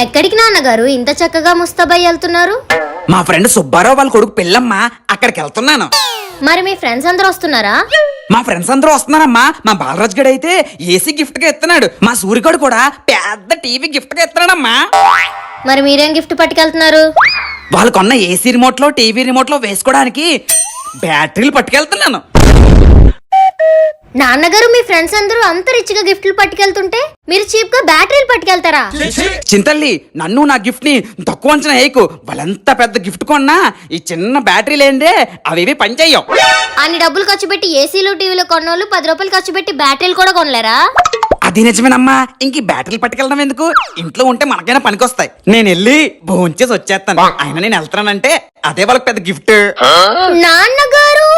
ఎక్కడికి నాన్నగారు ఇంత చక్కగా ముస్తాబై వెళ్తున్నారు? మా ఫ్రెండ్ సుబ్బారావు వాళ్ళ కొడుకు పెళ్ళమ్మా, అక్కడికి వెళ్తున్నాను. మరి మీ ఫ్రెండ్స్ అందరూ వస్తున్నారా? మా ఫ్రెండ్స్ అందరూ వస్తున్నారమ్మా. మా బాలరాజ్ గడు అయితే ఏసీ గిఫ్ట్ గా ఇస్తున్నాడు. మా సూర్యగడు కూడా పెద్ద టీవీ గిఫ్ట్ గా ఇస్తున్నాడమ్మా. మరి మీరేం గిఫ్ట్ పట్టుకెళ్తున్నారు? వాళ్ళు కొన్న ఏసీ రిమోట్ లో టీవీ రిమోట్ లో వేసుకోవడానికి బ్యాటరీలు పట్టుకెళ్తున్నాను. నాన్నగారు మీ ఫ్రెండ్స్ అందరూ అంత రిచ్ గా గిఫ్ట్లు పట్టుకెళ్తుంటే మీరు చీప్ గా బ్యాటరీలు పట్టుకెళ్తారా? చింతల్లి, నన్ను నా గిఫ్ట్ ని తక్కువ అంచనా వేయకు. వాళ్ళంత పెద్ద గిఫ్ట్ కొన్నా ఈ చిన్న బ్యాటరీ లేదే అవేవి పనిచేయవు. అన్ని డబ్బులు ఖర్చు పెట్టి ఏసీలు టీవీలు కొన్నోళ్ళు 10 రూపాయలు ఖర్చు పెట్టి బ్యాటరీలు కూడా కొనలేరా? అది నిజమేనమ్మా. ఇంక బ్యాటరీలు పట్టుకెళ్ళడం ఎందుకు, ఇంట్లో ఉంటే మనకైనా పనికొస్తాయి. నేను వెళ్ళి భోంచేసి వచ్చేస్తాను. అయినా నేను వెళ్తానంటే అదే వాళ్ళకి పెద్ద గిఫ్ట్. నాన్నగారు